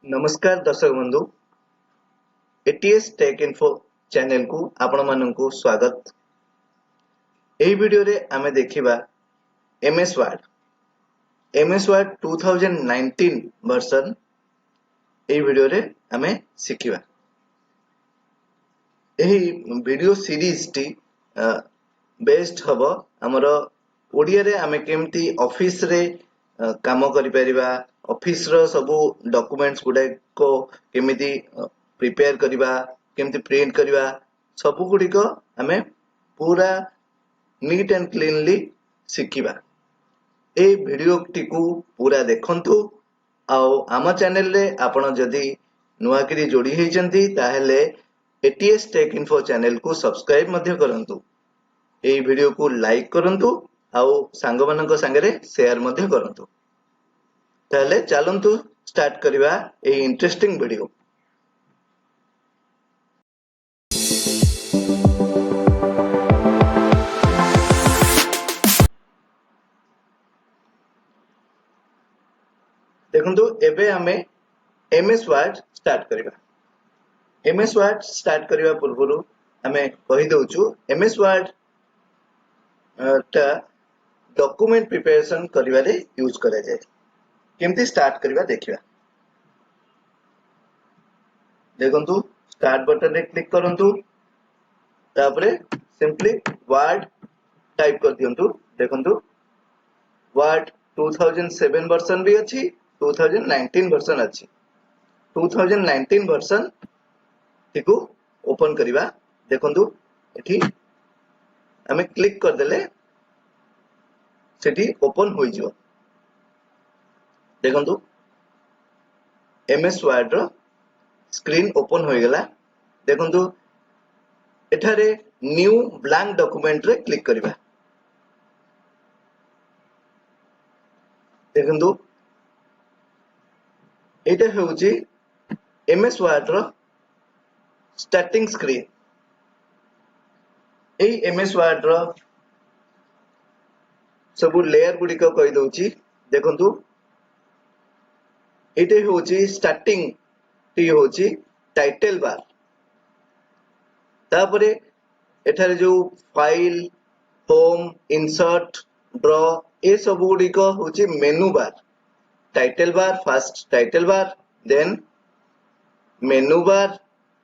नमस्कार दर्शक बंधु एटीएस टेक इन्फो चैनल को आपण मानकु स्वागत। एही वीडियो रे आमे देखिबा एमएस वर्ड 2019 वर्जन। एही वीडियो रे आमे सिखिबा। एही वीडियो सीरीज टी बेस्ड हबो हमरो ओडिया रे आमे केमती ऑफिस रे काम करि परिबा, ऑफिस रो सब डॉक्यूमेंट्स गुडे को केमिति प्रिपेयर करिबा, केमिति प्रिंट करिबा, सब गुडी को हमें पूरा नीट एंड क्लीनली सिखिबा। ए वीडियो टिकू पूरा देखंतु आउ आम चैनल रे आपण जदी नुआ करी जोड़ी हेचंती ताहेले एटीएस टेक इन्फो चैनल को सब्सक्राइब मध्य करंतु। ए वीडियो को लाइक करंतु आउ सांग मानक संगे शेयर मध्य करंतु। ताहेले चलंतु स्टार्ट करिबा ए इंटरेस्टिंग वीडियो। देखंतु एबे हमें एमएस वर्ड स्टार्ट करिबा। एमएस वर्ड स्टार्ट करिबा पूर्वरु हमें कहि दउछु एमएस वर्ड टा डॉक्यूमेंट प्रिपरेशन करिबारे यूज करा जाय। केमती स्टार्ट करिबा देखिबा। देखंतु स्टार्ट बटन रे क्लिक करंतु, तापरे सिंपली वर्ड टाइप कर दियंतु। देखंतु वर्ड 2007 वर्जन भी अछि, 2019 वर्जन अछि। 2019 वर्जन टिकु ओपन करिबा। देखंतु एठी हमें क्लिक कर देले सेठी ओपन होई जिवो। देखंतु एमएस वर्ड रो स्क्रीन ओपन होई गेला। देखंतु एठारे न्यू ब्लैंक डॉक्यूमेंट रे क्लिक करिबा। देखंतु एटा हेउची एमएस वर्ड रो स्टार्टिंग स्क्रीन। ए एमएस वर्ड रो सबु लेयर गुडी को कहि दउची। देखंतु एटे होची स्टार्टिंग टी होची टाइटल बार। तापरे एठारे जो फाइल, होम, इंसर्ट, ड्रॉ ए सब गुडी को होची menu bar. Title bar first title bar, then menu bar,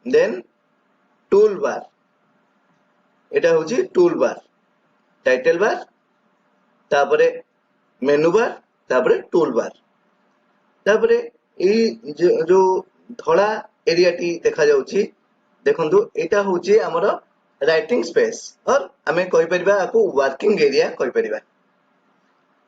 then tool बार। एटा होची टूल बार, टाइटल बार, तापरे मेनू बार, तापरे टूल बार। तापरे ई जो धड़ा एरिया टी देखा जाउची। देखंतु एटा होची हमर राइटिंग स्पेस और हमें कहि परिबा आकु वर्किंग एरिया कहि परिबा।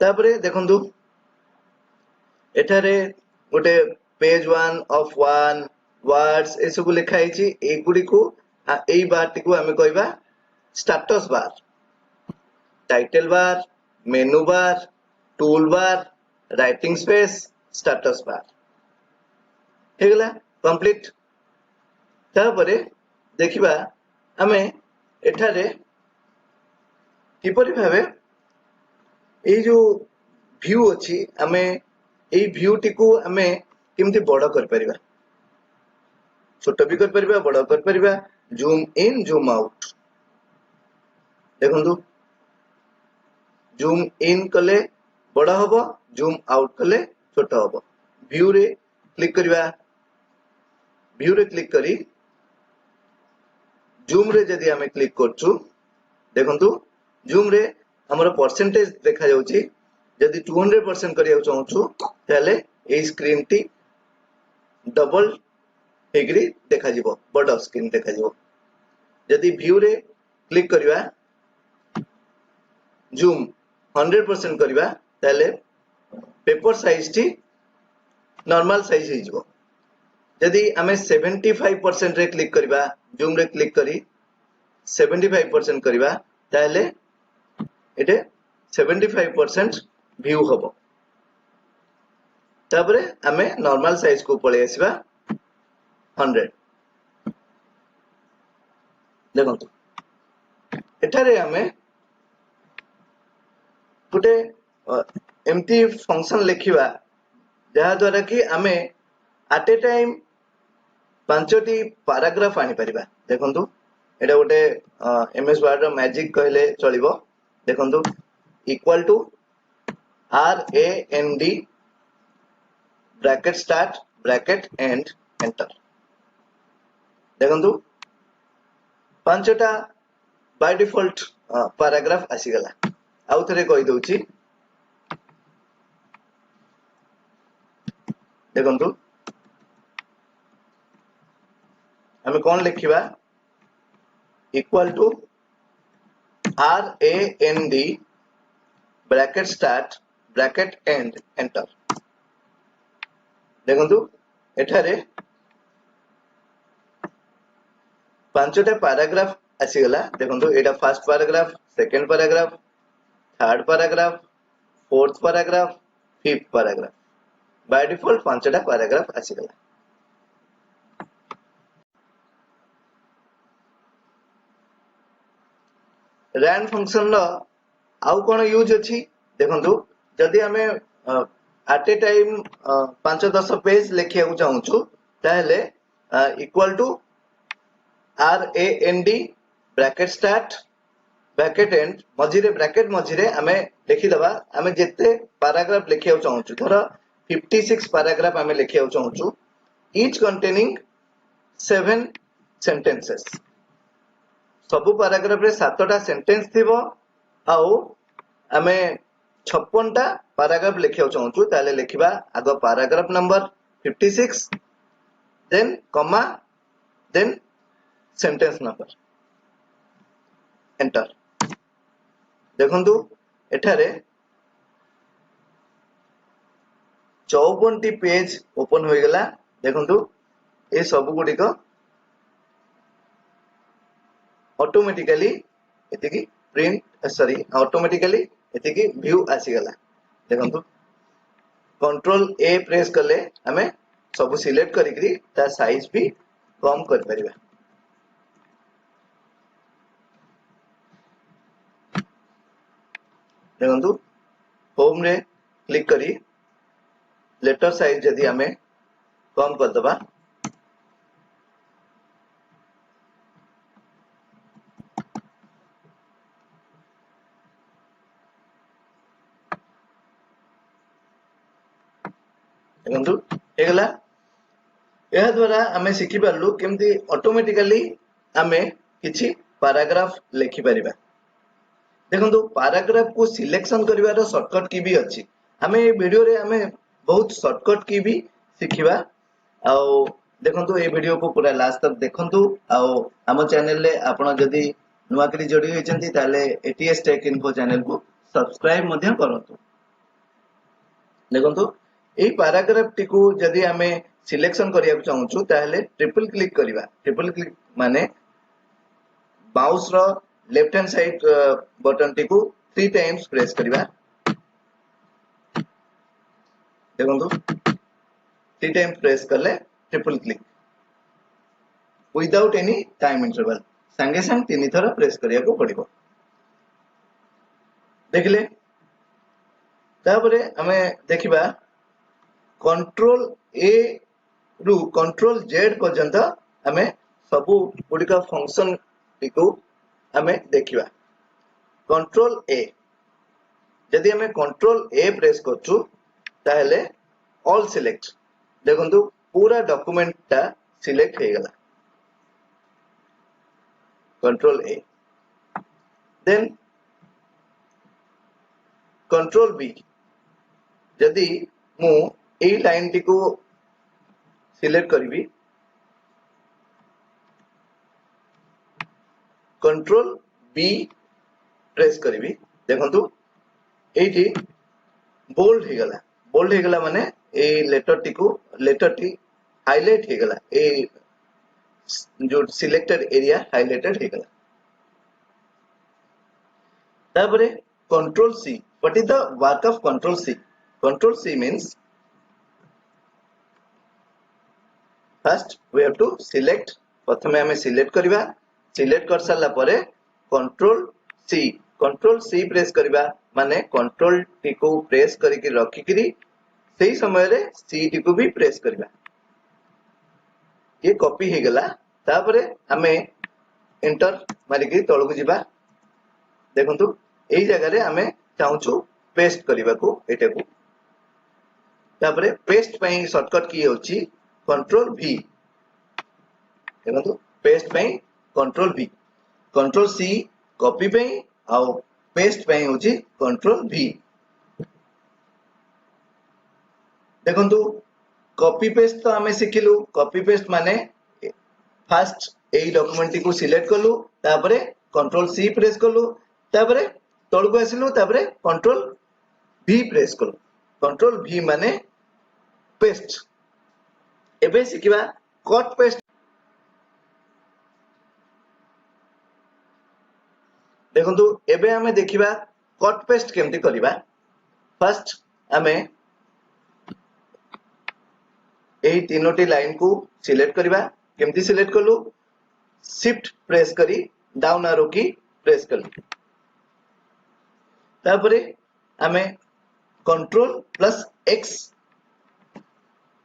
तापरे देखंतु एठारे गोटे पेज 1 ऑफ 1 वर्ड्स ए सब लिखा हिची। ए गुडी को एई बार टी को हमें कहिबा status bar, title bar, menu bar, tool bar, writing space, status bar. हे गला कंप्लीट। तापरे देखिबा हमें एठारे किपरि भाबे ए जो व्यू अछि हमें ए व्यू टी को हमें केमती बड़ कर परिबा। छोट भी कर परिबा, बड़ कर परिबा, जूम इन जूम आउट। देखंतु जूम इन कले बड़ हबो, जूम आउट कले छोट हबो। व्यू रे क्लिक करिबा। व्यू रे क्लिक करी जूम रे जदी हमें क्लिक करछु, देखंतु जूम रे हमर परसेंटेज देखा जाउची। जदी 200% करिया चाहछु ताले ए स्क्रीन टी डबल हेगरी देखा जिवो, बड़ स्क्रीन देखा जिवो। जदी व्यू रे क्लिक करिबा, जूम 100% करिबा ताले पेपर साइज टी नॉर्मल साइज हे जिवो। जदी हमें 75% रे क्लिक करिबा, जूम रे क्लिक करी 75% करिबा ताले एटे 75% व्यू हबो। तापरे हमें नॉर्मल साइज को पळे आसीबा 100। देखंतु एठारे हमें गोटे एमती फंक्शन लिखिबा जहा द्वारा कि हमें at a time पांचटी पैराग्राफ आनी परिबा देखंतु एटा गोटे एमएस वर्ड रो मैजिक कहले चलिबो देखंतु equal to R A N D bracket start bracket end enter देखंतु पांचटा बाय डिफॉल्ट पैराग्राफ आसी गला आउ थरे कहि दउची देखंतु हमें कौन लिखिबा equal to R A N D bracket start bracket end enter देखंतु एठारे पांचटा पैराग्राफ आसी गला देखंतु एटा first paragraph second paragraph third paragraph fourth paragraph fifth paragraph by default पांचटा पैराग्राफ आसी गला रैंड फंक्शन लो आउ कोन यूज अछि देखंतु जदी हमें एट ए टाइम 5-10 पेज लिखिया को चाहूछु ताहले equal to R A N D bracket start bracket end मझिरे ब्रैकेट मझिरे हमें लिखि दबा हमें जेते पैराग्राफ लिखिया को चाहूछु धर 56 पैराग्राफ हमें लिखिया को चाहूछु ईच कंटेनिंग 7 सेंटेंसेस सबु पैराग्राफ रे 7टा सेंटेंस थिबो आउ आमे 56टा पैराग्राफ लिखियो चाहूछु ताले लिखिबा आगो paragraph number 56 then comma then sentence number enter देखंतु एठारे 54 टी पेज ओपन होई गेला देखंतु ए सब गुडी को ऑटोमेटिकली एतिकी प्रिंट सॉरी ऑटोमेटिकली एतिकी व्यू आसी गला देखंतु कंट्रोल ए प्रेस करले हमें सब सिलेक्ट करिकरी ता साइज भी कम कर परिबा देखंतु होम रे क्लिक करी लेटर साइज जदी हमें कम कर दबा देखंतु हेगला यह द्वारा हमें सिखि परलु केमती ऑटोमेटिकली हमें किछि पैराग्राफ लिखि परिबा देखंतु पैराग्राफ को सिलेक्शन करिवार शॉर्टकट की भी अछि हमें ए वीडियो रे हमें बहुत शॉर्टकट की भी सिखिबा आउ देखंतु ए वीडियो को पूरा लास्ट तक देखंतु आउ हम चैनल रे आपण जदी नुवा करी जोडी होइचंती ताले एटीएस टेक इन्फो चैनल को सब्सक्राइब मध्य करंतु देखंतु ए पैराग्राफ टी को जदी हमें सिलेक्शन करिया चाहूछु ताहले ट्रिपल क्लिक करिवा ट्रिपल क्लिक माने माउस रो लेफ्ट हैंड साइड बटन टी को 3 टाइम्स प्रेस करिवा देखंतु 3 टाइम्स प्रेस करले triple click without any time interval संगे संग 3 थरा प्रेस करिया को पड़िबो देखले तापरे हमें देखिबा कंट्रोल ए रु कंट्रोल जेड पर्यंत हमें सबु गुडिका फंक्शन टिको हमें देखिबा कंट्रोल ए जदी हमें कंट्रोल ए प्रेस करछु ताहले ऑल सिलेक्ट देखंतु पूरा डॉक्यूमेंट ता सिलेक्ट हे गला control A then control B जदी मु ए लाइन टी को सिलेक्ट करिवि कंट्रोल बी प्रेस करिवि देखंतु एठी बोल्ड हे गला माने ए लेटर टी हाईलाइट हे गला ए जो सिलेक्टेड एरिया हाईलाइटेड हे गला तापरे control C what is the work of control C means first we have to select प्रथमे हमें सिलेक्ट करिबा सिलेक्ट कर साला परे कंट्रोल सी प्रेस करिबा माने कंट्रोल टी को प्रेस करिकि रखिकरी सेही समय रे सी टी को भी प्रेस करिबा ये कॉपी हे गला तापरे हमें एंटर मारिकी तळକୁ ଯିବା देखंतु एई जगह रे हमें चाहूछु पेस्ट करबा को एटाकू तापरे पेस्ट पई शॉर्टकट की होची कंट्रोल V देखंतु पेस्ट पई control V control C copy पई आ पेस्ट पई होची कंट्रोल V देखंतु कॉपी पेस्ट तो हमें सिखिलु कॉपी पेस्ट माने फर्स्ट एई डॉक्यूमेंट को सिलेक्ट करलु तापरे कंट्रोल C प्रेस करलु तापरे तळको आसिलु तापरे कंट्रोल V प्रेस करलु कंट्रोल V माने पेस्ट एबे सिखिबा कट पेस्ट देखंतु एबे हमें देखिबा कट पेस्ट केमती करिबा फर्स्ट हमें एई तीनोटी लाइन को सिलेक्ट करिबा केमती सिलेक्ट करलु शिफ्ट प्रेस करी डाउन एरो की प्रेस करलु तापरे हमें कंट्रोल प्लस X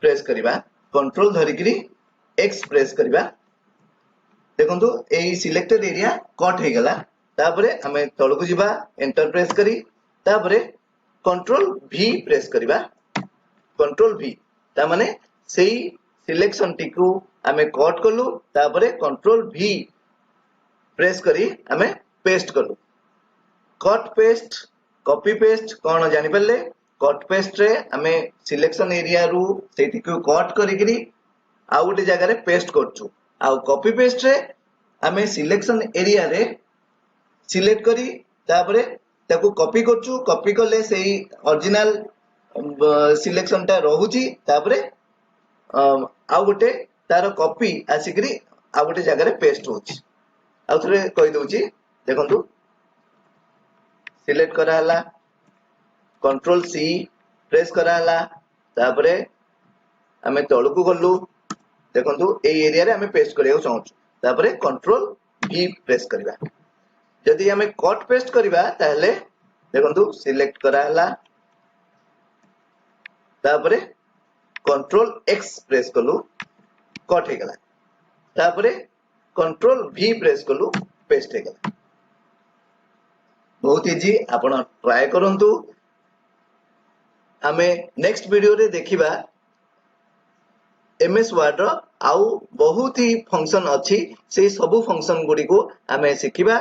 प्रेस करिबा कंट्रोल धरिकरी X प्रेस करिबा देखंतु एई सिलेक्टेड एरिया कट हे गला तापरे हमें तळको जिबा एंटर प्रेस करी तापरे कंट्रोल V प्रेस करिबा कंट्रोल V ता माने सेई सिलेक्शन टिकू हमें कट करलु तापरे कंट्रोल V प्रेस करी हमें पेस्ट करलु कट पेस्ट कॉपी पेस्ट कोन जानि परले कट पेस्ट रे हमें सिलेक्शन एरिया रु सेठी को कट करिकरी आ गोटे जगह रे पेस्ट करछु आ कॉपी पेस्ट रे हमें सिलेक्शन एरिया रे सिलेक्ट करी तापरे ताको कॉपी करछु कॉपी करले सेही ओरिजिनल सिलेक्शन टा रहूची तापरे आ गोटे तार कॉपी आसिकरी आ गोटे जगह रे पेस्ट होची आ थरे कहि दोची देखंतु सिलेक्ट करा हला कंट्रोल C प्रेस करा हला तापरे हमें तळको गल्लु देखंतु ए एरिया रे हमें पेस्ट करिया चाहूछु तापरे कंट्रोल V प्रेस करबा जदी हमें कट पेस्ट करबा ताहले देखंतु सिलेक्ट करा हला तापरे कंट्रोल X प्रेस कलु कट हे गला तापरे कंट्रोल V प्रेस कलु पेस्ट हे गला बहुत इजी आपण ट्राई करंतु हमें नेक्स्ट वीडियो रे देखिबा MS वर्ड रो आउ बहुत ही फंक्शन अछि से सब फंक्शन गुडी को हमें सिखिबा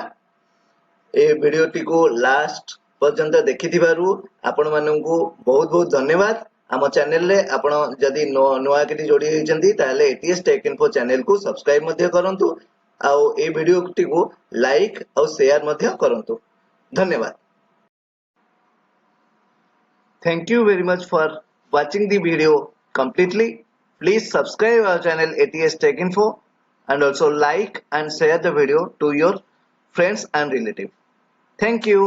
ए वीडियो टी को लास्ट पर्यंत देखिथिबारु आपण माननकु बहुत बहुत धन्यवाद आम चैनल रे आपण जदी नोआ किटी जोडी होइचंती ताले ATS टेक इन्फो चैनल को सब्सक्राइब मध्ये करंतु आउ ए वीडियो टी को लाइक और शेयर मध्ये करंतु धन्यवाद thank you very much for watching the video completely please subscribe our channel ATS Tech Info and also like and share the video to your friends and relatives thank you